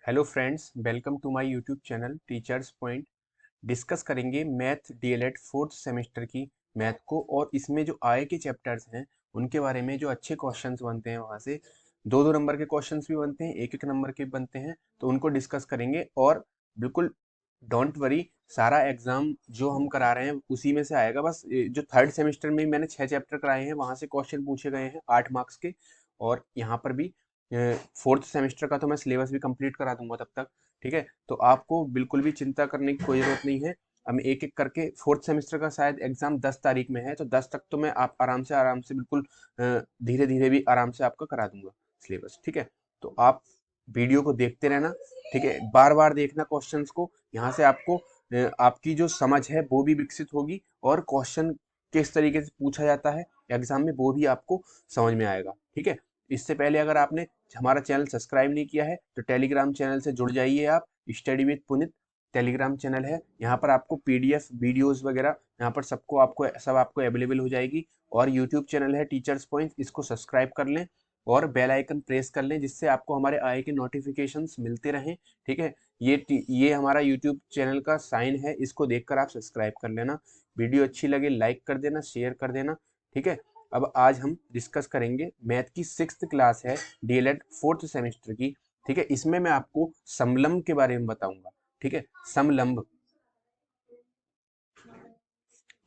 Hello friends, welcome to my YouTube channel teachers point. Discuss करेंगे math DElEd fourth semester की math को, और इसमें जो आए के चैप्टर्स हैं उनके बारे में। जो अच्छे क्वेश्चंस बनते हैं वहाँ से दो दो नंबर के क्वेश्चंस भी बनते हैं, एक एक नंबर के बनते हैं, तो उनको डिस्कस करेंगे। और बिल्कुल डोंट वरी, सारा एग्जाम जो हम करा रहे हैं उसी में से आएगा। बस जो थर्ड सेमेस्टर में मैंने 6 चैप्टर कराए हैं वहाँ से क्वेश्चन पूछे गए हैं 8 मार्क्स के, और यहाँ पर भी फोर्थ सेमेस्टर का तो मैं सिलेबस भी कंप्लीट करा दूंगा तब तक। ठीक है, तो आपको बिल्कुल भी चिंता करने की कोई जरूरत नहीं है। हम एक एक करके, फोर्थ सेमेस्टर का शायद एग्जाम 10 तारीख में है, तो 10 तक तो मैं आप आराम से बिल्कुल धीरे धीरे भी आराम से आपका करा दूंगा सिलेबस। ठीक है, तो आप वीडियो को देखते रहना। ठीक है, बार बार देखना क्वेश्चंस को। यहाँ से आपको आपकी जो समझ है वो भी विकसित होगी, और क्वेश्चन किस तरीके से पूछा जाता है एग्जाम में वो भी आपको समझ में आएगा। ठीक है, इससे पहले अगर आपने हमारा चैनल सब्सक्राइब नहीं किया है तो टेलीग्राम चैनल से जुड़ जाइए आप। Study with Punit Telegram channel है, यहाँ पर आपको पीडीएफ वीडियोस वगैरह यहाँ पर सब आपको अवेलेबल हो जाएगी। और यूट्यूब चैनल है टीचर्स पॉइंट, इसको सब्सक्राइब कर लें और बेल आइकन प्रेस कर लें, जिससे आपको हमारे आए के नोटिफिकेशंस मिलते रहें। ठीक है, ये हमारा यूट्यूब चैनल का साइन है, इसको देखकर आप सब्सक्राइब कर लेना। वीडियो अच्छी लगे लाइक कर देना, शेयर कर देना। ठीक है, अब आज हम डिस्कस करेंगे मैथ की 6th क्लास है, डीएलएड फोर्थ सेमेस्टर की। ठीक है, इसमें मैं आपको समलंब के बारे में बताऊंगा। ठीक है, समलंब।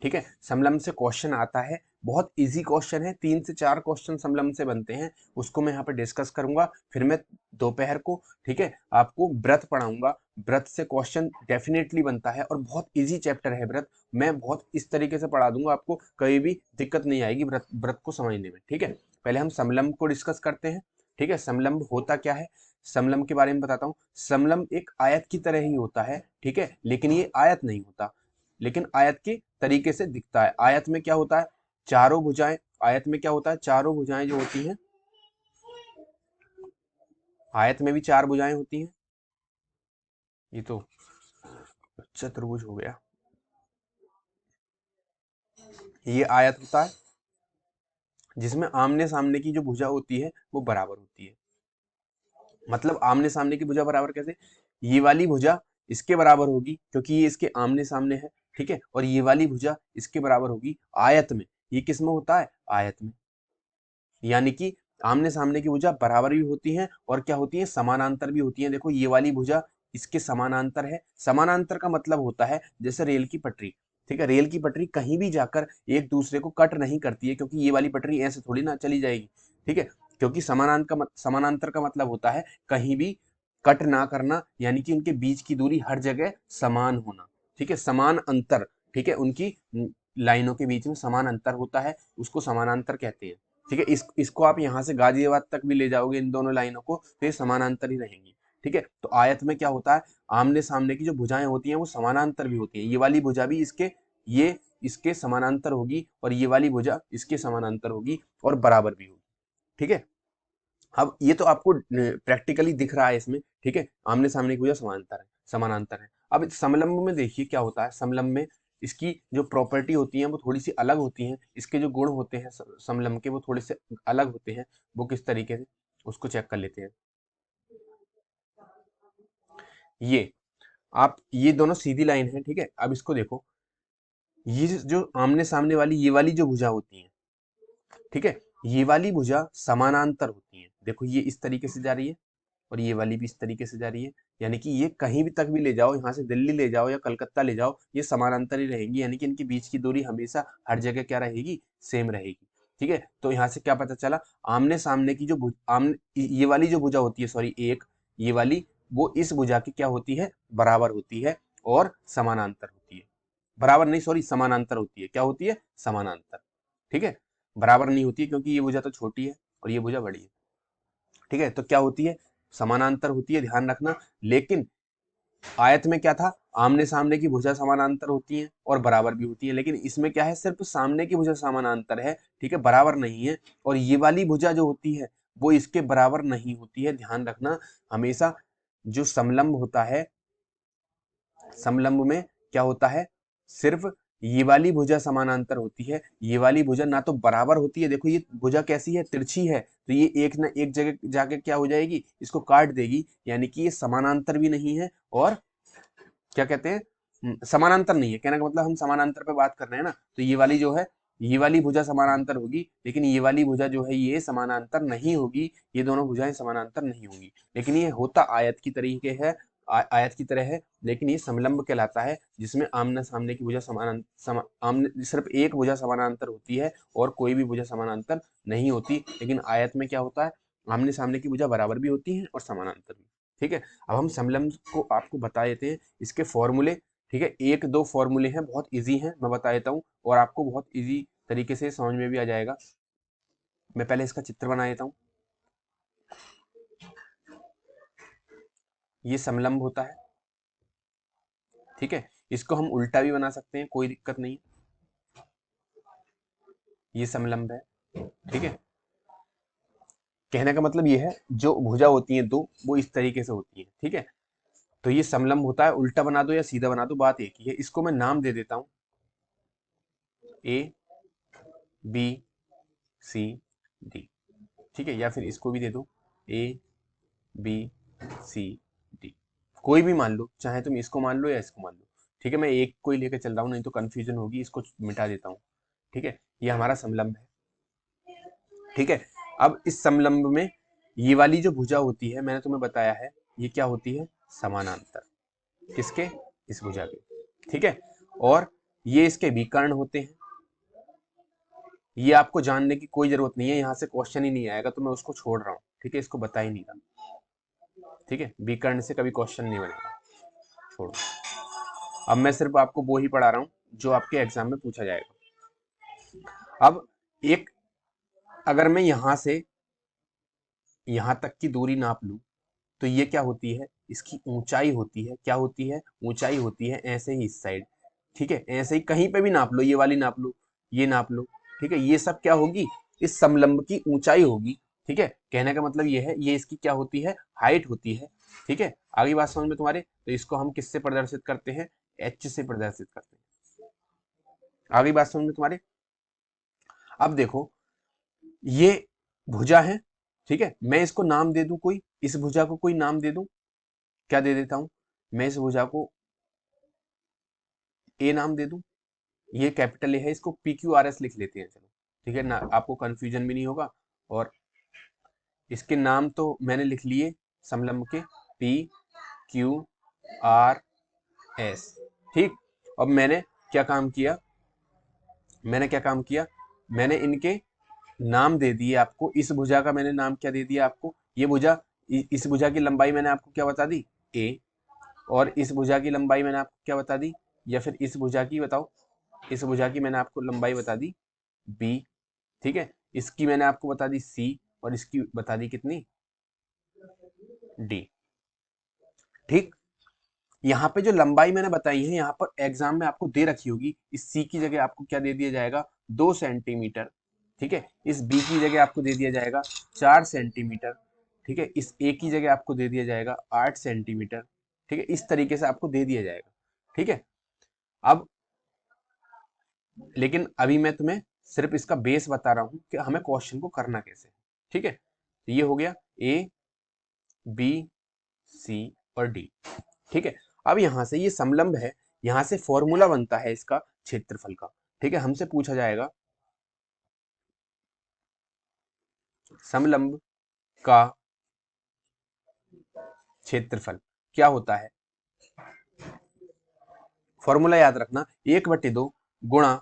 ठीक है, समलंब से क्वेश्चन आता है, बहुत इजी क्वेश्चन है, 3 से 4 क्वेश्चन समलंब से बनते हैं, उसको मैं यहाँ पे डिस्कस करूंगा। फिर मैं दोपहर को, ठीक है, आपको व्रत पढ़ाऊंगा। व्रत से क्वेश्चन डेफिनेटली बनता है और बहुत इजी चैप्टर है व्रत। मैं बहुत इस तरीके से पढ़ा दूंगा, आपको कहीं भी दिक्कत नहीं आएगी व्रत व्रत को समझने में। ठीक है, पहले हम समलंब को डिस्कस करते हैं। ठीक है, समलंब होता क्या है, समलंब के बारे में बताता हूँ। समलंब एक आयत की तरह ही होता है, ठीक है, लेकिन ये आयत नहीं होता, लेकिन आयत के तरीके से दिखता है। आयत में क्या होता है, चारों भुजाएं। आयत में क्या होता है, चारों भुजाएं जो होती हैं, आयत में भी 4 भुजाएं होती हैं। ये तो चतुर्भुज हो गया, ये आयत होता है जिसमें आमने सामने की जो भुजा होती है वो बराबर होती है। मतलब आमने सामने की भुजा बराबर कैसे, ये वाली भुजा इसके बराबर होगी क्योंकि ये इसके आमने सामने है। ठीक है, और ये वाली भुजा इसके बराबर होगी आयत में। ये किस में होता है, आयत में। यानी कि आमने सामने की भुजा बराबर भी होती हैं और क्या होती है, समानांतर भी होती हैं। देखो ये वाली भुजा इसके समानांतर है। समानांतर का मतलब होता है जैसे रेल की पटरी। ठीक है, रेल की पटरी कहीं भी जाकर एक दूसरे को कट नहीं करती है, क्योंकि ये वाली पटरी ऐसे थोड़ी ना चली जाएगी। ठीक है, क्योंकि समानांतर का मतलब होता है कहीं भी कट ना करना, यानी कि उनके बीच की दूरी हर जगह समान होना। ठीक है, समान अंतर। ठीक है, उनकी लाइनों के बीच में समान अंतर होता है, उसको समानांतर कहते हैं। ठीक है, इसको आप यहाँ से गाजियाबाद तक भी ले जाओगे इन दोनों लाइनों को, तो ये समानांतर ही रहेंगी। ठीक है, तो आयत में क्या होता है, आमने सामने की जो भुजाएं होती हैं वो समानांतर भी होती हैं। ये वाली भुजा भी ये इसके समानांतर होगी, और ये वाली भुजा इसके समानांतर होगी और बराबर भी होगी। ठीक है, अब ये तो आपको प्रैक्टिकली दिख रहा है इसमें। ठीक है, आमने सामने की भुजा समानांतर है। अब इस समलंब में देखिए क्या होता है। समलंब में इसकी जो प्रॉपर्टी होती है वो थोड़ी सी अलग होती हैं। इसके जो गुण होते हैं समलंब के, वो थोड़े से अलग होते हैं। वो किस तरीके से, उसको चेक कर लेते हैं। ये ये दोनों सीधी लाइन है। ठीक है, अब इसको देखो, ये जो आमने सामने वाली ये वाली जो भुजा होती है, ठीक है, ये वाली भुजा समानांतर होती है। देखो ये इस तरीके से जा रही है और ये वाली भी इस तरीके से जा रही है। यानी कि ये कहीं भी तक भी ले जाओ, यहाँ से दिल्ली ले जाओ या कलकत्ता ले जाओ, ये समानांतर ही रहेंगी। यानी कि इनके बीच की दूरी हमेशा हर जगह क्या रहेगी, सेम रहेगी। ठीक है, तो यहाँ से क्या पता चला, आमने सामने की जो आमने ये वाली जो भुजा होती है, सॉरी एक, ये वाली, वो इस भुजा की क्या होती है, बराबर होती है और समानांतर होती है। बराबर नहीं, सॉरी, समानांतर होती है। क्या होती है, समानांतर। ठीक है, बराबर नहीं होती है क्योंकि ये भुजा तो छोटी है और ये भुजा बड़ी है। ठीक है, तो क्या होती है, समानांतर होती है, ध्यान रखना। लेकिन आयत में क्या था, आमने सामने की भुजा समानांतर होती है और बराबर भी होती है, लेकिन इसमें क्या है, सिर्फ सामने की भुजा समानांतर है। ठीक है, बराबर नहीं है। और ये वाली भुजा जो होती है वो इसके बराबर नहीं होती है, ध्यान रखना। हमेशा जो समलंब होता है, समलंब में क्या होता है, सिर्फ ये वाली भुजा समानांतर होती है, ये वाली भुजा ना तो बराबर होती है, देखो ये भुजा कैसी है, तिरछी है, तो ये एक ना एक जगह जाके क्या हो जाएगी, इसको काट देगी, यानी कि ये समानांतर भी नहीं है और क्या कहते हैं, समानांतर नहीं है। कहने का मतलब हम समानांतर पे बात कर रहे हैं ना, तो ये वाली जो है, ये वाली भुजा समानांतर होगी, लेकिन ये वाली भुजा जो है ये समानांतर नहीं होगी, ये दोनों भुजाएं समानांतर नहीं होंगी। लेकिन ये होता आयत की तरीके है, आयत की तरह है, लेकिन ये समलंब कहलाता है, जिसमें आमने सामने की भुजा आमने सिर्फ एक भुजा समानांतर होती है और कोई भी भुजा समानांतर नहीं होती। लेकिन आयत में क्या होता है, आमने सामने की भुजा बराबर भी होती है और समानांतर भी। ठीक है, अब हम समलंब को आपको बता देते हैं, इसके फॉर्मूले। ठीक है, एक दो फॉर्मूले हैं, बहुत इजी हैं, मैं बता देता हूँ और आपको बहुत इजी तरीके से समझ में भी आ जाएगा। मैं पहले इसका चित्र बना देता हूँ। ये समलंब होता है, ठीक है, इसको हम उल्टा भी बना सकते हैं, कोई दिक्कत नहीं। ये समलंब है, ठीक है। कहने का मतलब ये है, जो भुजा होती है दो, वो इस तरीके से होती है, ठीक है। तो ये समलंब होता है, उल्टा बना दो या सीधा बना दो, बात एक ही है। इसको मैं नाम दे देता हूं, ए बी सी डी, ठीक है, या फिर इसको भी दे दो, ए बी सी डी, कोई भी मान लो, चाहे तुम इसको मान लो या इसको मान लो, ठीक है। मैं एक को ही लेकर चल रहा हूँ, नहीं तो कंफ्यूजन होगी, इसको मिटा देता हूँ, ठीक है। ये हमारा समलंब है, ठीक है। अब इस समलंब में ये वाली जो भुजा होती है, मैंने तुम्हें बताया है, ये क्या होती है, समानांतर, किसके, इस भुजा के, ठीक है। और ये इसके विकर्ण होते हैं, ये आपको जानने की कोई जरूरत नहीं है, यहाँ से क्वेश्चन ही नहीं आएगा, तो मैं उसको छोड़ रहा हूँ, ठीक है, इसको बता ही नहीं रहा, ठीक है। विकर्ण से कभी क्वेश्चन नहीं बनेगा, छोड़ो। अब मैं सिर्फ आपको वो ही पढ़ा रहा हूँ जो आपके एग्जाम में पूछा जाएगा। अब एक, अगर मैं यहाँ से यहाँ तक की दूरी नाप लूँ, तो ये क्या होती है, इसकी ऊंचाई होती है, क्या होती है, ऊंचाई होती है, ऐसे ही इस साइड, ठीक है, ऐसे ही कहीं पे भी नाप लो, ये वाली नाप लो, ये नाप लो, ठीक है, ये सब क्या होगी, इस समलंब की ऊंचाई होगी, ठीक है। कहने का मतलब ये है, ये इसकी क्या होती है, हाइट होती है, ठीक है। आगे बात समझ में तुम्हारे, तो इसको हम किससे प्रदर्शित करते हैं, एच से प्रदर्शित करते हैं। आगे बात समझ में तुम्हारे। अब देखो, ये भुजा है, ठीक है, मैं इसको नाम दे दूं, कोई इस भुजा को कोई नाम दे दूं, क्या दे देता हूं, मैं इस भुजा को ए नाम दे दूं, ये कैपिटल ए है, इसको पी क्यू आर एस लिख लेते हैं, चलो, ठीक है ना, आपको कंफ्यूजन भी नहीं होगा। और इसके नाम तो मैंने लिख लिए समलंब के, पी क्यू आर एस, ठीक। अब मैंने क्या काम किया, मैंने इनके नाम दे दिए आपको। इस भुजा का मैंने नाम क्या दे दिया आपको, ये भुजा, इस भुजा की लंबाई मैंने आपको क्या बता दी, ए, और इस भुजा की लंबाई मैंने आपको क्या बता दी, या फिर इस भुजा की बताओ, इस भुजा की मैंने आपको लंबाई बता दी बी, ठीक है। इसकी मैंने आपको बता दी सी, और इसकी बता दी कितनी, डी, ठीक। यहाँ पे जो लंबाई मैंने बताई है, यहाँ पर एग्जाम में आपको दे रखी होगी, इस सी की जगह आपको क्या दे दिया जाएगा, 2 सेंटीमीटर, ठीक है। इस बी की जगह आपको दे दिया जाएगा 4 सेंटीमीटर, ठीक है। इस ए की जगह आपको दे दिया जाएगा 8 सेंटीमीटर, ठीक है। इस तरीके से आपको दे दिया जाएगा, ठीक है। अब लेकिन अभी मैं तुम्हें सिर्फ इसका बेस बता रहा हूं कि हमें क्वेश्चन को करना कैसे, ठीक है। तो ये हो गया ए बी सी और डी, ठीक है। अब यहां से ये समलंब है, यहां से फॉर्मूला बनता है इसका क्षेत्रफल का, ठीक है। हमसे पूछा जाएगा समलंब का क्षेत्रफल क्या होता है, फॉर्मूला याद रखना, 1/2 गुणा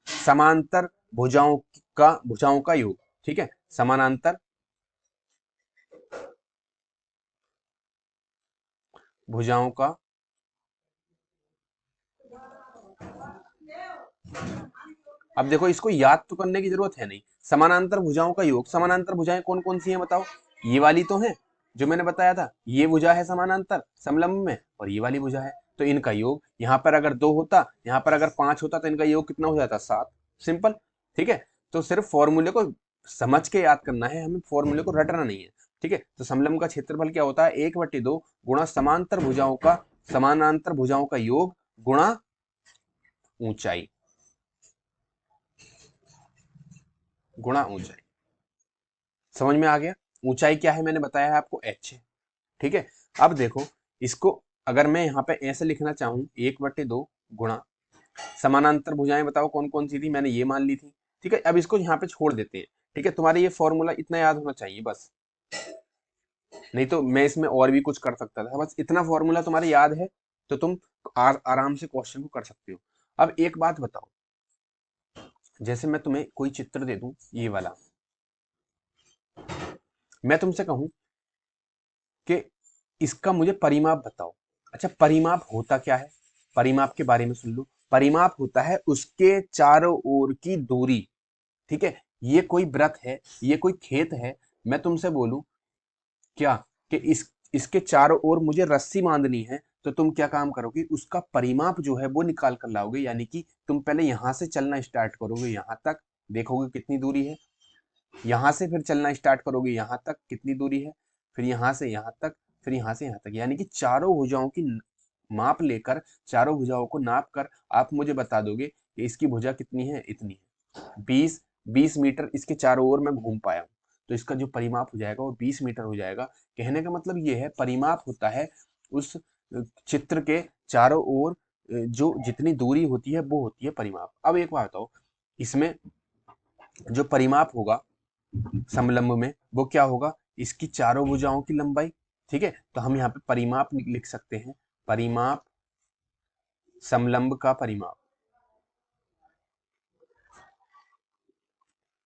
समांतर भुजाओं का योग, ठीक है। समानांतर भुजाओं का, अब देखो इसको याद तो करने की जरूरत है नहीं, समानांतर भुजाओं का योग, समानांतर भुजाएं कौन कौन सी हैं बताओ, ये वाली तो है जो मैंने बताया था, ये भुजा है समानांतर समलंब में, और ये वाली भुजा है, तो इनका योग, यहाँ पर अगर 2 होता, यहाँ पर अगर 5 होता, तो इनका योग कितना हो जाता, 7, सिंपल, ठीक है। तो सिर्फ फॉर्मूले को समझ के याद करना है, हमें फॉर्मूले को रटना नहीं है, ठीक है। तो समलंब का क्षेत्रफल क्या होता है, 1/2 गुणा समानांतर भुजाओं का योग गुणा ऊंचाई गुणा ऊंचाई। समझ में आ गया? ऊंचाई क्या है मैंने बताया है आपको, h है। ठीक है, अब देखो इसको अगर मैं यहाँ पे ऐसे लिखना चाहूँ 1/2 गुणा समानांतर भुजाएं बताओ कौन कौन सी थी, मैंने ये मान ली थी। ठीक है, अब इसको यहाँ पे छोड़ देते हैं। ठीक है, तुम्हारे ये फॉर्मूला इतना याद होना चाहिए बस, नहीं तो मैं इसमें और भी कुछ कर सकता था। बस इतना फॉर्मूला तुम्हारे याद है तो तुम आराम से क्वेश्चन को कर सकते हो। अब एक बात बताओ, जैसे मैं तुम्हें कोई चित्र दे दूं ये वाला, मैं तुमसे कहूं कि इसका मुझे परिमाप बताओ। अच्छा, परिमाप होता क्या है? परिमाप के बारे में सुन लो। परिमाप होता है उसके चारों ओर की दूरी। ठीक है, ये कोई व्रत है, ये कोई खेत है, मैं तुमसे बोलूं क्या कि इसके चारों ओर मुझे रस्सी बांधनी है, तो तुम क्या काम करोगे, उसका परिमाप जो है वो निकाल कर लाओगे। यानी कि तुम पहले यहां से चलना स्टार्ट करोगे, यहां तक देखोगे कितनी दूरी है, यहां से फिर चलना स्टार्ट करोगे, यहां तक कितनी दूरी है, फिर यहां से यहां तक, फिर यहां से यहां तक। यानी कि चारों भुजाओं की माप लेकर, चारों भुजाओं को नाप कर आप मुझे बता दोगे कि इसकी भुजा कितनी है, इतनी है। 20 मीटर इसके चारों ओर मैं घूम पाया हूं, तो इसका जो परिमाप हो जाएगा वो 20 मीटर हो जाएगा। कहने का मतलब ये है, परिमाप होता है उस चित्र के चारों ओर जो जितनी दूरी होती है वो होती है परिमाप। अब एक बात बताओ, इसमें जो परिमाप होगा समलंब में वो क्या होगा, इसकी चारों भुजाओं की लंबाई। ठीक है, तो हम यहाँ पे परिमाप लिख सकते हैं, परिमाप समलंब का परिमाप।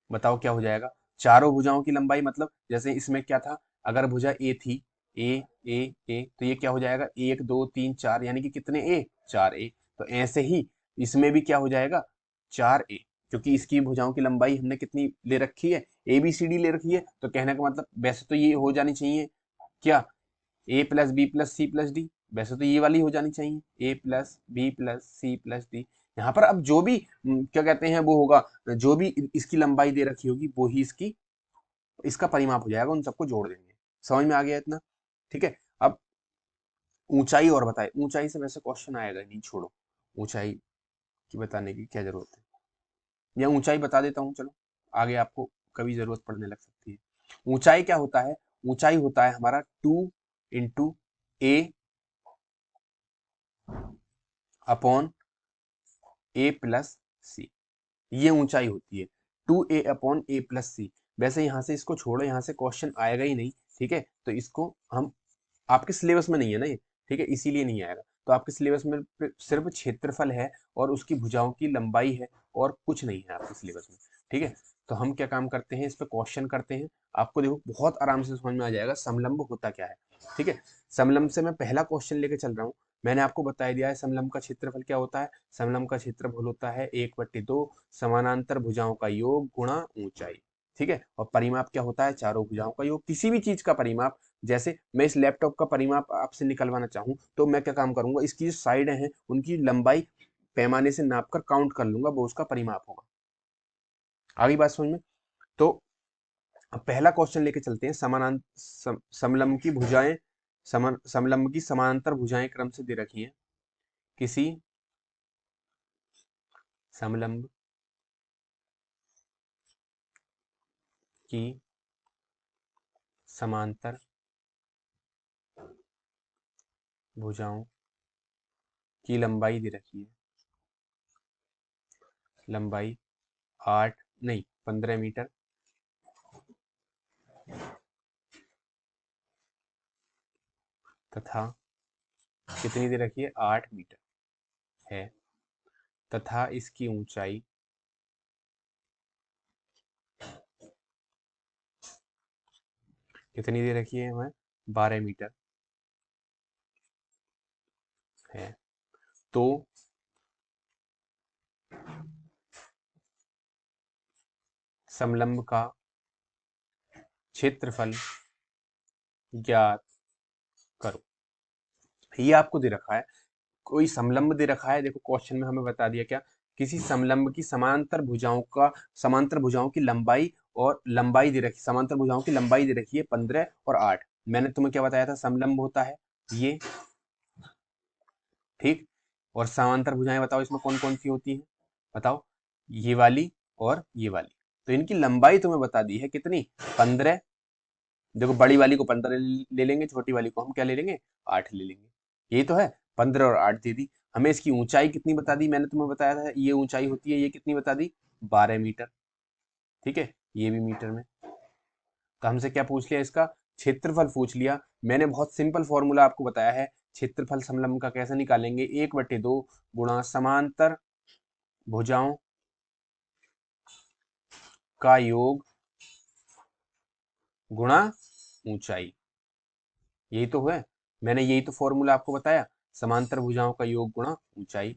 बताओ क्या हो जाएगा, चारों भुजाओं की लंबाई मतलब जैसे इसमें क्या था, अगर भुजा ए थी, ए ए ए, तो ये क्या हो जाएगा 1 2 3 4, यानी कि कितने ए, 4 ए। तो ऐसे ही इसमें भी क्या हो जाएगा 4 ए, क्योंकि इसकी भुजाओं की लंबाई हमने कितनी ले रखी है, ए बी सी डी ले रखी है। तो कहने का मतलब वैसे तो ये हो जानी चाहिए क्या, A plus B plus C plus D, वैसे तो ये वाली हो जानी चाहिए, A plus B plus C plus D. यहाँ पर अब जो भी क्या कहते हैं वो होगा, जो भी इसकी लंबाई दे रखी होगी वो ही इसकी इसका परिमाप हो जाएगा, उन सबको जोड़ देंगे। समझ में आ गया इतना? ठीक है, अब ऊंचाई और बताए, ऊंचाई से वैसे क्वेश्चन आएगा नहीं, छोड़ो, ऊंचाई की बताने की क्या जरूरत है, या ऊंचाई बता देता हूँ चलो, आगे आपको कभी जरूरत पड़ने लग सकती है। ऊंचाई क्या होता है, ऊंचाई होता है हमारा 2 × A/A+C, ये ऊंचाई होती है 2A/A+C। वैसे यहाँ से इसको छोड़ो, यहाँ से क्वेश्चन आएगा ही नहीं। ठीक है, तो इसको हम, आपके सिलेबस में नहीं है ना ये, ठीक है, इसीलिए नहीं आएगा। तो आपके सिलेबस में सिर्फ क्षेत्रफल है और उसकी भुजाओं की लंबाई है, और कुछ नहीं है आपके सिलेबस में। ठीक है, तो हम क्या काम करते हैं, इस पे क्वेश्चन करते हैं। आपको देखो बहुत आराम से समझ में आ जाएगा समलंब होता क्या है। ठीक है, समलंब से मैं पहला क्वेश्चन लेके चल रहा हूँ। मैंने आपको बता दिया है समलंब का क्षेत्रफल क्या होता है। समलंब का क्षेत्रफल होता है 1/2 समानांतर भुजाओं का योग गुणा ऊंचाई। ठीक है, और परिमाप क्या होता है, चारों भुजाओं का योग। किसी भी चीज का परिमाप, जैसे मैं इस लैपटॉप का परिमाप आपसे निकलवाना चाहूं तो मैं क्या काम करूंगा, इसकी जो साइडें हैं उनकी लंबाई पैमाने से नाप कर काउंट कर लूंगा, वो उसका परिमाप होगा। आगे बात समझ में? तो अब पहला क्वेश्चन लेके चलते हैं, समलंब की भुजाएं, समलंब की समांतर भुजाएं क्रम से दे रखी हैं। किसी समलंब की समांतर भुजाओं की लंबाई दे रखी है, लंबाई 8 नहीं 15 मीटर तथा कितनी दे रखी है, 8 मीटर है, तथा इसकी ऊंचाई कितनी दे रखी है हमें, 12 मीटर है। तो समलंब का क्षेत्रफल ज्ञात करो। ये आपको दे रखा है, कोई समलंब दे रखा है। देखो क्वेश्चन में हमें बता दिया क्या, किसी समलंब की समांतर भुजाओं की लंबाई, और लंबाई दे रखी, समांतर भुजाओं की लंबाई दे रखी है 15 और 8। मैंने तुम्हें क्या बताया था, समलंब होता है ये, ठीक, और समांतर भुजाएं बताओ इसमें कौन कौन सी होती हैं, बताओ, ये वाली और ये वाली। तो इनकी लंबाई तुम्हें बता दी है कितनी, 15। देखो बड़ी वाली को 15 ले लेंगे, छोटी वाली को हम क्या ले लेंगे, 8 ले लेंगे। यही तो है, 15 और 8 दे दी। हमें इसकी ऊंचाई कितनी बता दी, मैंने तुम्हें बताया था ये ऊंचाई होती है, ये कितनी बता दी, 12 मीटर। ठीक है, ये भी मीटर में। तो हमसे क्या पूछ लिया, इसका क्षेत्रफल पूछ लिया। मैंने बहुत सिंपल फॉर्मूला आपको बताया है, क्षेत्रफल समलंब का कैसे निकालेंगे, 1/2 गुणा समांतर भुजाओं का योग गुणा ऊंचाई। यही तो है, मैंने यही तो फॉर्मूला आपको बताया, समांतर भुजाओं का योग गुणा ऊंचाई।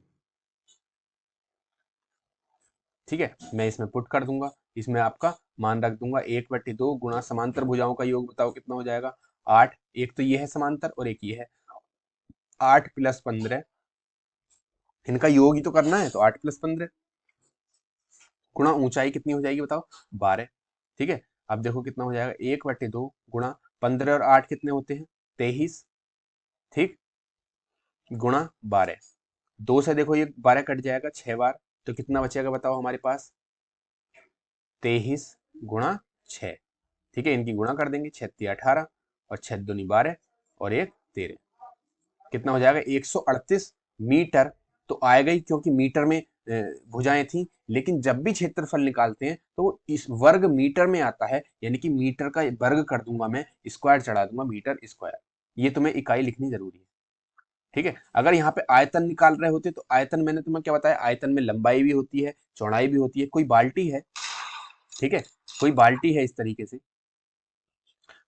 ठीक है, मैं इसमें पुट कर दूंगा, इसमें आपका मान रख दूंगा, 1/2 गुणा समांतर भुजाओं का योग बताओ कितना हो जाएगा, 8। एक तो ये है समांतर और एक ये है, 8 + 15, इनका योग ही तो करना है, तो 8 + 15 गुणा ऊंचाई कितनी हो जाएगी बताओ, 12। ठीक है, अब देखो कितना हो जाएगा, 1/2 गुणा 15 और 8 कितने होते हैं, 23। ठीक, गुणा 12, 2 से देखो ये 12 कट जाएगा 6 बार, तो कितना बचेगा बताओ हमारे पास, 23 गुणा 6। ठीक है, इनकी गुणा कर देंगे, 6 × 18 और 6 दूनी 12 और 1 13, कितना हो जाएगा, 138 मीटर। तो आएगा ही, क्योंकि मीटर में भुजाएं थी, लेकिन जब भी क्षेत्रफल निकालते हैं तो वो इस वर्ग मीटर में आता है, यानी कि मीटर का वर्ग कर दूंगा मैं, स्क्वायर चढ़ा दूंगा, मीटर स्क्वायर। ये तुम्हें इकाई लिखनी जरूरी है। ठीक है, अगर यहाँ पे आयतन निकाल रहे होते तो आयतन मैंने तुम्हें क्या बताया, आयतन में लंबाई भी होती है, चौड़ाई भी होती है। कोई बाल्टी है, ठीक है, कोई बाल्टी है इस तरीके से,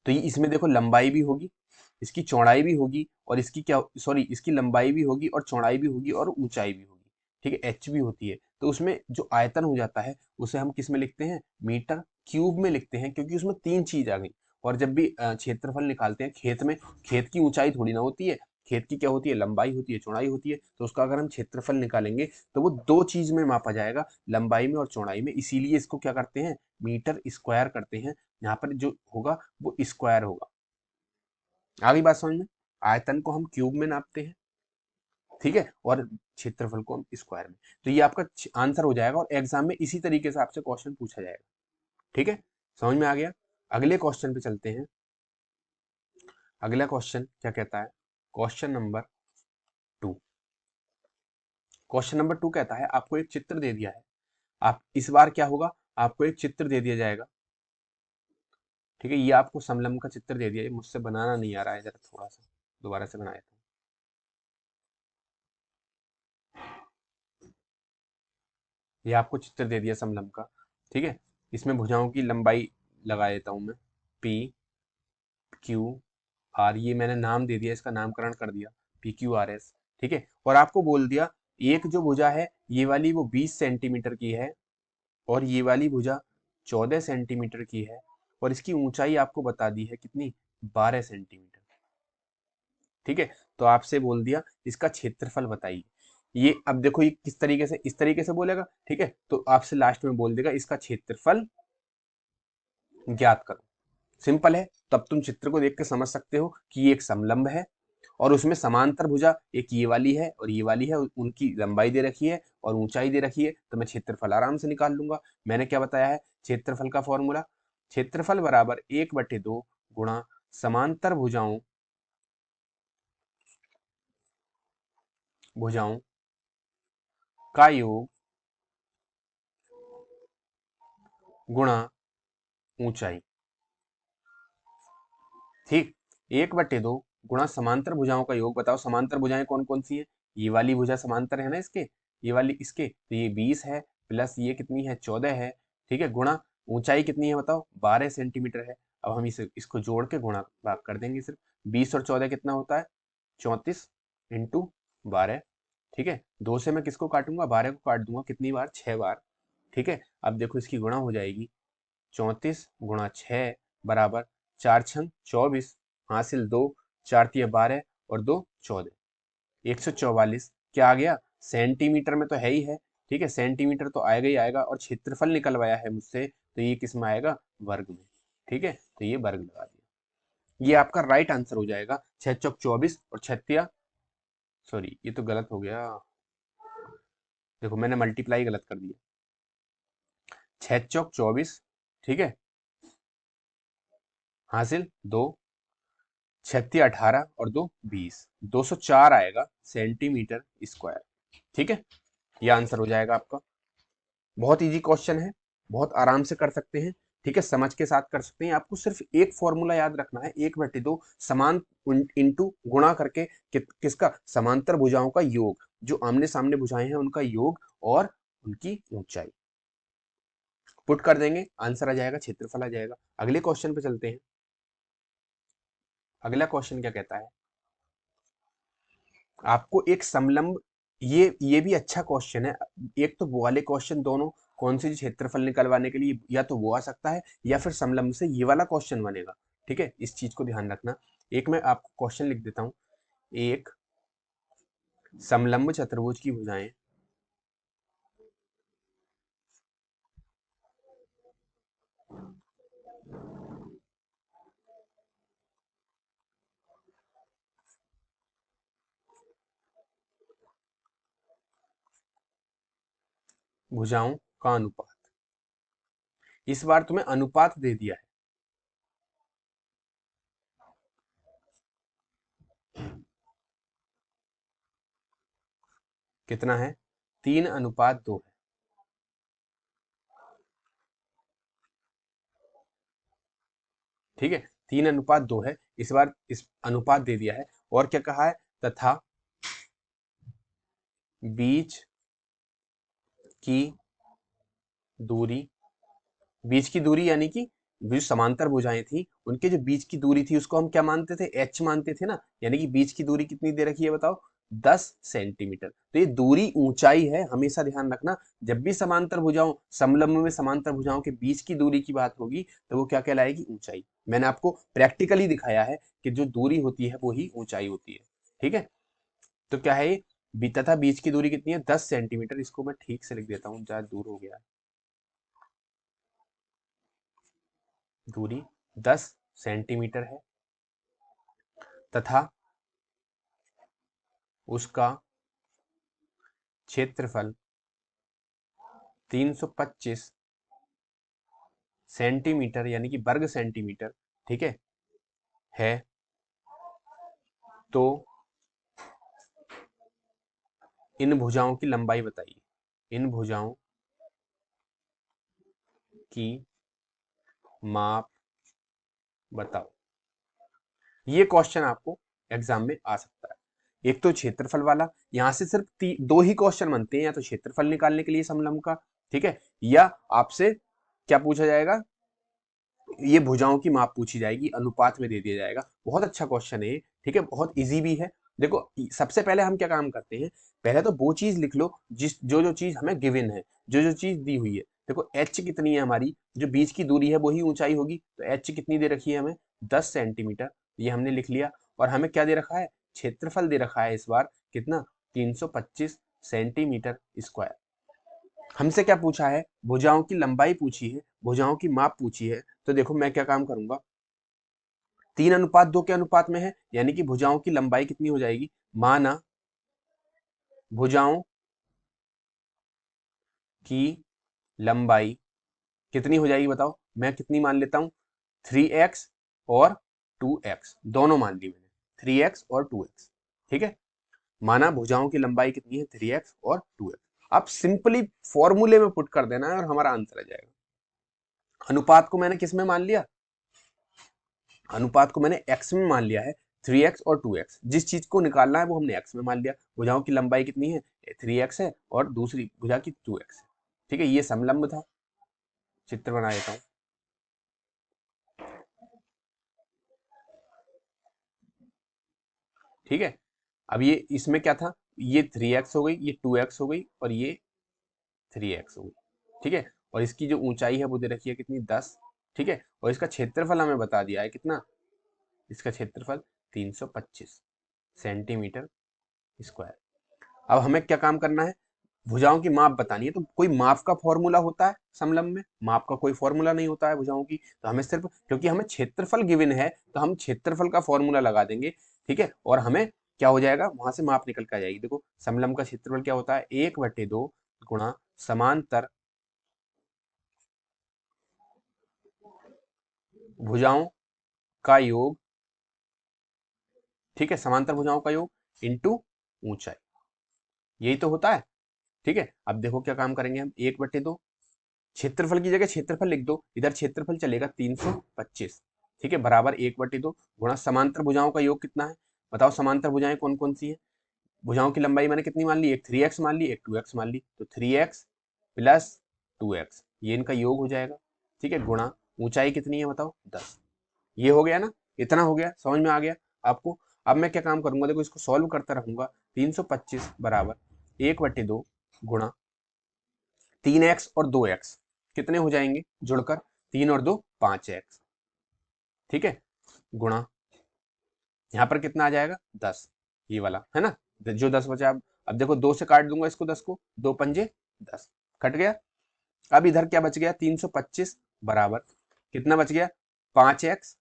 तो ये इसमें देखो लंबाई भी होगी, इसकी चौड़ाई भी होगी, और इसकी क्या, सॉरी, इसकी लंबाई भी होगी और चौड़ाई भी होगी और ऊंचाई भी होगी। ठीक है, एच भी होती है। तो उसमें जो आयतन हो जाता है उसे हम किस में लिखते हैं, मीटर क्यूब में लिखते हैं, क्योंकि उसमें 3 चीज आ गई। और जब भी क्षेत्रफल निकालते हैं खेत में, खेत की ऊंचाई थोड़ी ना होती है, खेत की क्या होती है, लंबाई होती है, चौड़ाई होती है। तो उसका अगर हम क्षेत्रफल निकालेंगे तो वो 2 चीज में मापा जाएगा, लंबाई में और चौड़ाई में। इसीलिए इसको क्या करते हैं, मीटर स्क्वायर करते हैं। यहाँ पर जो होगा वो स्क्वायर होगा। आ गई बात समझ में, आयतन को हम क्यूब में नापते हैं, ठीक है, और क्षेत्रफल को हम स्क्वायर में। तो ये आपका आंसर हो जाएगा, और एग्जाम में इसी तरीके से आपसे क्वेश्चन पूछा जाएगा। ठीक है, समझ में आ गया। अगले क्वेश्चन पे चलते हैं। अगला क्वेश्चन क्या कहता है, क्वेश्चन नंबर 2। क्वेश्चन नंबर 2 कहता है, आपको एक चित्र दे दिया है। आप इस बार क्या होगा, आपको एक चित्र दे दिया जाएगा। ठीक है, ये आपको समलंब का चित्र दे दिया है, मुझसे बनाना नहीं आ रहा है, जरा थोड़ा सा दोबारा से बनाया था। ये आपको चित्र दे दिया समलंब का। ठीक है, इसमें भुजाओं की लंबाई लगा देता हूं मैं, पी क्यू आर, ये मैंने नाम दे दिया, इसका नामकरण कर दिया, पी क्यू आर एस। ठीक है, और आपको बोल दिया एक जो भुजा है ये वाली वो 20 सेंटीमीटर की है, और ये वाली भुजा 14 सेंटीमीटर की है, और इसकी ऊंचाई आपको बता दी है कितनी, 12 सेंटीमीटर। ठीक है, तो आपसे बोल दिया इसका क्षेत्रफल बताइए। ये अब देखो, ये किस तरीके से, इस तरीके से बोलेगा। ठीक है, तो आपसे लास्ट में बोल देगा इसका क्षेत्रफल ज्ञात करो। सिंपल है, तब तुम चित्र को देख के समझ सकते हो कि ये एक समलंब है, और उसमें समांतर भुजा एक ये वाली है और ये वाली है, उनकी लंबाई दे रखी है और ऊंचाई दे रखी है, तो मैं क्षेत्रफल आराम से निकाल लूंगा। मैंने क्या बताया है, क्षेत्रफल का फॉर्मूला, क्षेत्रफल बराबर 1/2 गुणा समांतर भुजाओं भुजाओं का योग गुणा ऊंचाई। ठीक, 1/2 गुणा समांतर भुजाओं का योग, बताओ समांतर भुजाएं कौन कौन सी है, ये वाली भुजा समांतर है ना इसके, ये वाली इसके, तो ये 20 है, प्लस ये कितनी है, 14 है। ठीक है, गुणा ऊंचाई कितनी है बताओ, 12 सेंटीमीटर है। अब हम इसको जोड़ के गुणा भाग कर देंगे सिर्फ, 20 और 14 कितना होता है, 34 इंटू 12। ठीक है, 2 से मैं किसको काटूंगा, 12 को काट दूंगा, कितनी बार, 6 बार। ठीक है, अब देखो इसकी गुणा हो जाएगी, 34 गुणा 6 बराबर 4 छंग 24, हासिल 2, 4 तिया 12 और 2 14, 144। क्या आ गया, सेंटीमीटर में तो है ही है। ठीक है, सेंटीमीटर तो आएगा ही आएगा, और क्षेत्रफल निकलवाया है मुझसे, तो ये किस में आएगा, वर्ग में। ठीक है, तो ये वर्ग लगा दिया, ये आपका राइट आंसर हो जाएगा। 6 चौक 24 और 6 तिया, सॉरी ये तो गलत हो गया, देखो मैंने मल्टीप्लाई गलत कर दिया, 6 चौक 24, ठीक है, हासिल 2, 36 18 और 2 20, 204 आएगा सेंटीमीटर स्क्वायर। ठीक है, ये आंसर हो जाएगा आपका। बहुत इजी क्वेश्चन है, बहुत आराम से कर सकते हैं, ठीक है, समझ के साथ कर सकते हैं। आपको सिर्फ एक फॉर्मूला याद रखना है, 1/2 समान इंटू गुणा करके किसका, समांतर भुजाओं का योग, जो आमने सामने भुजाएं हैं उनका योग और उनकी ऊंचाई पुट कर देंगे, आंसर आ जाएगा, क्षेत्रफल आ जाएगा। अगले क्वेश्चन पे चलते हैं। अगला क्वेश्चन क्या कहता है, आपको एक समलंब, ये भी अच्छा क्वेश्चन है। एक तो वो वाले क्वेश्चन दोनों कौन सी क्षेत्रफल निकलवाने के लिए या तो वो आ सकता है या फिर समलंब से ये वाला क्वेश्चन बनेगा। ठीक है, इस चीज को ध्यान रखना। एक मैं आपको क्वेश्चन लिख देता हूं, एक समलंब चतुर्भुज की भुजाएं भुजाओं का अनुपात, इस बार तुम्हें अनुपात दे दिया है, कितना है, 3:2 है। ठीक है, 3:2 है, इस बार इस अनुपात दे दिया है। और क्या कहा है, तथा बीच की दूरी, बीच की दूरी यानी कि जो समांतर भुजाएं थी उनके जो बीच की दूरी थी उसको हम क्या मानते थे, एच मानते थे ना, यानी कि बीच की दूरी कितनी दे रखी है बताओ, 10 सेंटीमीटर। तो ये दूरी ऊंचाई है, हमेशा ध्यान रखना। जब भी समांतर भुजाओं, समलंब में समांतर भुजाओं के बीच की दूरी की बात होगी तो वो क्या कहलाएगी, ऊंचाई। मैंने आपको प्रैक्टिकली दिखाया है कि जो दूरी होती है वो ही ऊंचाई होती है। ठीक है, तो क्या है ये, तथा बीच की दूरी कितनी है, 10 सेंटीमीटर। इसको मैं ठीक से लिख देता हूँ, ज्यादा दूर हो गया, दूरी 10 सेंटीमीटर है तथा उसका क्षेत्रफल 325 सेंटीमीटर यानी कि वर्ग सेंटीमीटर, ठीक है। तो इन भुजाओं की लंबाई बताइए, इन भुजाओं की माप बताओ। ये क्वेश्चन आपको एग्जाम में आ सकता है। एक तो क्षेत्रफल वाला, यहां से सिर्फ दो ही क्वेश्चन बनते हैं, या तो क्षेत्रफल निकालने के लिए समलंब का, ठीक है, या आपसे क्या पूछा जाएगा, ये भुजाओं की माप पूछी जाएगी, अनुपात में दे दिया जाएगा। बहुत अच्छा क्वेश्चन है ये, ठीक है, बहुत इजी भी है। देखो सबसे पहले हम क्या काम करते हैं, पहले तो वो चीज लिख लो जिस जो जो चीज हमें गिवन है, जो जो चीज दी हुई है। देखो एच कितनी है हमारी, जो बीच की दूरी है वही ऊंचाई होगी, तो एच कितनी दे रखी है हमें, 10 सेंटीमीटर, ये हमने लिख लिया। और हमें क्या दे रखा है, क्षेत्रफल दे रखा है इस बार, कितना, 325 सेंटीमीटर स्क्वायर। हमसे क्या पूछा है, भुजाओं की लंबाई पूछी है, भुजाओं की माप पूछी है। तो देखो मैं क्या काम करूंगा, 3:2 के अनुपात में है, यानी कि भुजाओं की लंबाई कितनी हो जाएगी, माना भुजाओं की लंबाई कितनी हो जाएगी बताओ, मैं कितनी मान लेता हूं, 3x और 2x दोनों मान ली मैंने, 3x और 2x। ठीक है, माना भुजाओं की लंबाई कितनी है, 3x और 2x। आप सिंपली फॉर्मूले में पुट कर देना है और हमारा आंसर आ जाएगा। अनुपात को मैंने किस में मान लिया, अनुपात को मैंने x में मान लिया है, 3x और 2x। जिस चीज को निकालना है वो हमने x में मान लिया। भुजाओं की लंबाई कितनी है, 3x है और दूसरी भुजा की 2x है। ठीक है, ये समलंब था, चित्र बना देता हूं। ठीक है, अब ये इसमें क्या था, ये 3x हो गई, ये 2x हो गई और ये 3x हो गई। ठीक है, और इसकी जो ऊंचाई है वो दे रखी है कितनी, 10। ठीक है, और इसका क्षेत्रफल हमें बता दिया है कितना, इसका क्षेत्रफल 325 सेंटीमीटर स्क्वायर। अब हमें क्या काम करना है, भुजाओं की माप बतानी है। तो कोई माप का फॉर्मूला होता है समलंब में, माप का कोई फॉर्मूला नहीं होता है भुजाओं की, तो हमें सिर्फ, क्योंकि हमें क्षेत्रफल गिवन है तो हम क्षेत्रफल का फॉर्मूला लगा देंगे। ठीक है, और हमें क्या हो जाएगा, वहां से माप निकल के आ जाएगी। देखो समलंब का क्षेत्रफल क्या होता है, 1/2 गुणा समांतर भुजाओं का योग, ठीक है, समांतर भुजाओं का योग इंटू ऊंचाई, यही तो होता है। ठीक है, अब देखो क्या काम करेंगे हम, 1/2 क्षेत्रफल की जगह क्षेत्रफल लिख दो, इधर क्षेत्रफल चलेगा 325, ठीक है, बराबर 1/2 गुणा समांतर भुजाओं का योग कितना है, बताओ समांतर भुजाएं कौन कौन सी है। भुजाओं की लंबाई मैंने कितनी मान ली, एक 3x मान ली, एक 2x मान ली, तो 3x प्लस 2x ये इनका योग हो जाएगा, ठीक है, गुणा ऊंचाई कितनी है बताओ 10। ये हो गया ना, इतना हो गया, समझ में आ गया आपको। अब मैं क्या काम करूंगा, देखो इसको सॉल्व करता रहूंगा, 325 बराबर 1/2 गुणा 3x और 2x कितने हो जाएंगे जुड़कर, 3 और 2 5x, ठीक है, गुणा यहाँ पर कितना आ जाएगा 10, ये वाला है ना, जो 10 बचा। अब देखो 2 से काट दूंगा इसको, 10 को, 2 पंजे 10 कट गया। अब इधर क्या बच गया, 325 बराबर कितना बच गया 5x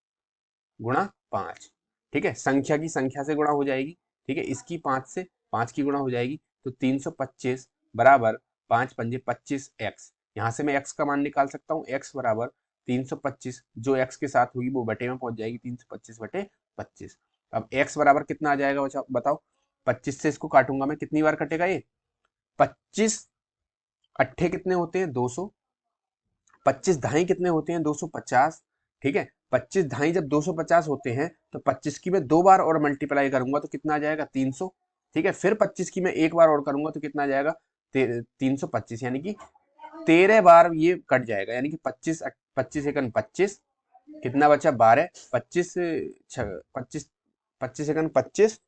गुणा 5, ठीक है, संख्या की संख्या से गुणा हो जाएगी, ठीक है, इसकी 5 से 5 की गुणा हो जाएगी, तो 325 बराबर 5 पंजे 25x, यहाँ से मैं x का मान निकाल सकता हूँ, x बराबर 325, जो x के साथ होगी वो बटे में पहुंच जाएगी, 325/25। अब x बराबर कितना आ जाएगा बच्चा बताओ, 25 से इसको काटूंगा मैं, कितनी बार कटेगा ये, 25 अट्ठे कितने होते हैं 200, 25 ढाई कितने होते हैं 250, ठीक है, 25 ढाई जब 250 होते हैं तो 25 की मैं 2 बार और मल्टीप्लाई करूंगा तो कितना आ जाएगा 300, ठीक है, फिर 25 की मैं 1 बार और करूंगा तो कितना आ जाएगा 325, यानी कि 13 बार ये कट जाएगा, यानी कि 25 25 एकन 25, कितना बचा 12, 25 25 25 एकन 25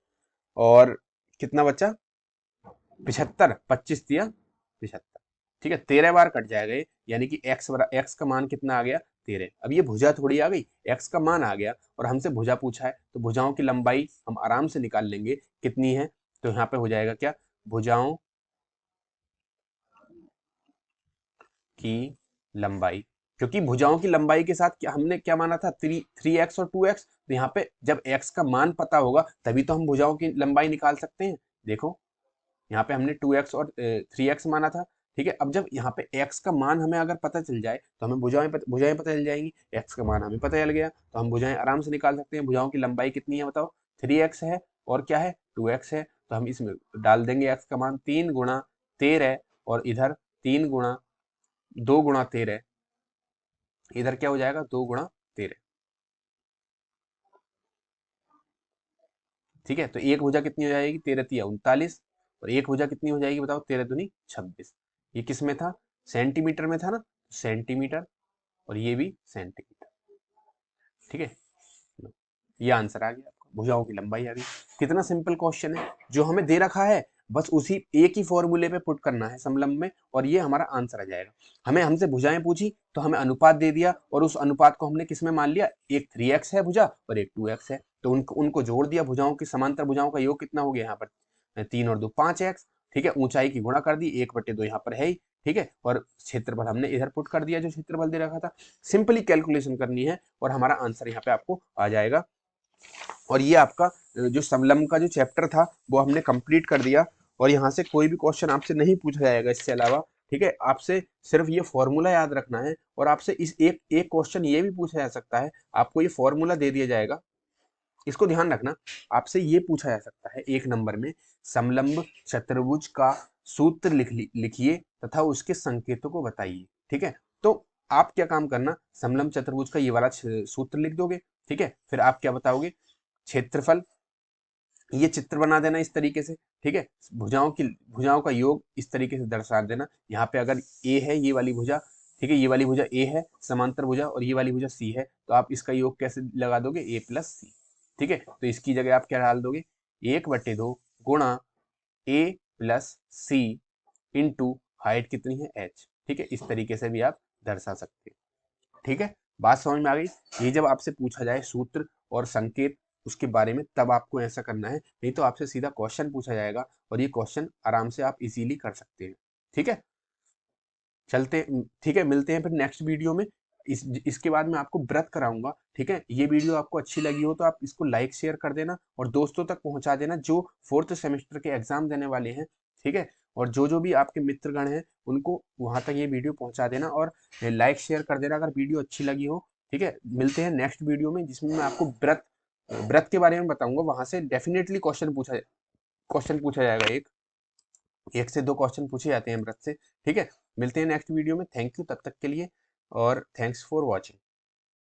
और कितना बचा 75, 25 दिया 75, ठीक है, 13 बार कट जाएगा ये, यानी कि x का मान कितना आ गया 13। अब ये भुजा थोड़ी आ गई, x का मान आ गया और हमसे भुजा पूछा है, तो भुजाओं की लंबाई हम आराम से निकाल लेंगे कितनी है, तो यहाँ पे हो जाएगा क्या, भुजाओं की लंबाई, क्योंकि भुजाओं की लंबाई के साथ क्या हमने क्या माना था 3x और 2x, तो यहाँ पे जब x का मान पता होगा तभी तो हम भुजाओं की लंबाई निकाल सकते हैं। देखो यहाँ पे हमने 2x और 3x माना था, ठीक है, अब जब यहाँ पे x का मान हमें अगर पता चल जाए तो हमें भुजाएं पता चल जाएंगी, x का मान हमें पता चल गया तो हम भुजाएं आराम से निकाल सकते हैं। भुजाओं की लंबाई कितनी है बताओ, 3x है और क्या है 2x है, तो हम इसमें डाल देंगे x का मान 3 गुणा 13 और इधर 3 गुणा 2 गुणा 13, इधर क्या हो जाएगा 2 गुणा 13, ठीक है, तो एक भुजा कितनी हो जाएगी 13 तिया 39 और एक भुजा कितनी हो जाएगी बताओ 13 दूनी 26। ये किस में था, सेंटीमीटर में था ना, सेंटीमीटर और ये भी सेंटीमीटर, ठीक है, ये आंसर आ गया आपका, भुजाओं की लंबाई आ गई। कितना सिंपल क्वेश्चन है, जो हमें दे रखा है बस उसी एक ही फॉर्मूले पे पुट करना है समलंब में और ये हमारा आंसर आ जाएगा। हमें हमसे भुजाएं पूछी तो हमें अनुपात दे दिया और उस अनुपात को हमने किस में मान लिया, एक 3x है भुजा और एक 2x है, तो उनको जोड़ दिया, भुजाओं की समांतर भुजाओं का योग कितना हो गया यहाँ पर 3 और 2 5x, ठीक है, ऊंचाई की गुणा कर दी 1/2 यहाँ पर है ही, ठीक है, और क्षेत्रफल हमने इधर पुट कर दिया जो क्षेत्रफल दे रखा था। सिंपली कैलकुलेशन करनी है और हमारा आंसर यहाँ पे आपको आ जाएगा। और ये आपका जो समलंब का जो चैप्टर था वो हमने कंप्लीट कर दिया और यहाँ से कोई भी क्वेश्चन आपसे नहीं पूछा जाएगा इससे अलावा, ठीक है, आपसे सिर्फ ये फॉर्मूला याद रखना है और आपसे इस एक एक क्वेश्चन ये भी पूछा जा सकता है, आपको ये फॉर्मूला दे दिया जाएगा, इसको ध्यान रखना, आपसे ये पूछा जा सकता है 1 नंबर में, समलंब चतुर्भुज का सूत्र लिखिए तथा उसके संकेतों को बताइए, ठीक है, तो आप क्या काम करना, समलंब चतुर्भुज का ये वाला सूत्र लिख दोगे, ठीक है, फिर आप क्या बताओगे, क्षेत्रफल, ये चित्र बना देना इस तरीके से, ठीक है, भुजाओं का योग इस तरीके से दर्शा देना, यहाँ पे अगर ए है ये वाली भुजा, ठीक है, ये वाली भुजा ए है समांतर भुजा और ये वाली भुजा सी है, तो आप इसका योग कैसे लगा दोगे ए प्लस सी, ठीक है, तो इसकी जगह आप क्या डाल दोगे 1/2 गुणा ए प्लस सी इंटू हाइट कितनी है h, ठीक है, इस तरीके से भी आप दर्शा सकते हैं, ठीक है, बात समझ में आ गई। ये जब आपसे पूछा जाए सूत्र और संकेत उसके बारे में तब आपको ऐसा करना है, नहीं तो आपसे सीधा क्वेश्चन पूछा जाएगा और ये क्वेश्चन आराम से आप इजीली कर सकते हैं, ठीक है, चलते, ठीक है, मिलते हैं फिर नेक्स्ट वीडियो में। इसके बाद मैं आपको व्रत कराऊंगा, ठीक है, ये वीडियो आपको अच्छी लगी हो तो आप इसको लाइक शेयर कर देना और दोस्तों तक पहुंचा देना जो 4th सेमेस्टर के एग्जाम देने वाले हैं, ठीक है, और जो भी आपके मित्रगण हैं उनको वहां तक ये वीडियो पहुंचा देना और लाइक शेयर कर देना अगर वीडियो अच्छी लगी हो। ठीक है, मिलते हैं नेक्स्ट वीडियो में जिसमें मैं आपको व्रत व्रत के बारे में बताऊंगा। वहां से डेफिनेटली क्वेश्चन पूछा जाएगा। एक से दो क्वेश्चन पूछे जाते हैं व्रत से। ठीक है, मिलते हैं नेक्स्ट वीडियो में। थैंक यू तब तक के लिए, और थैंक्स फॉर वॉचिंग।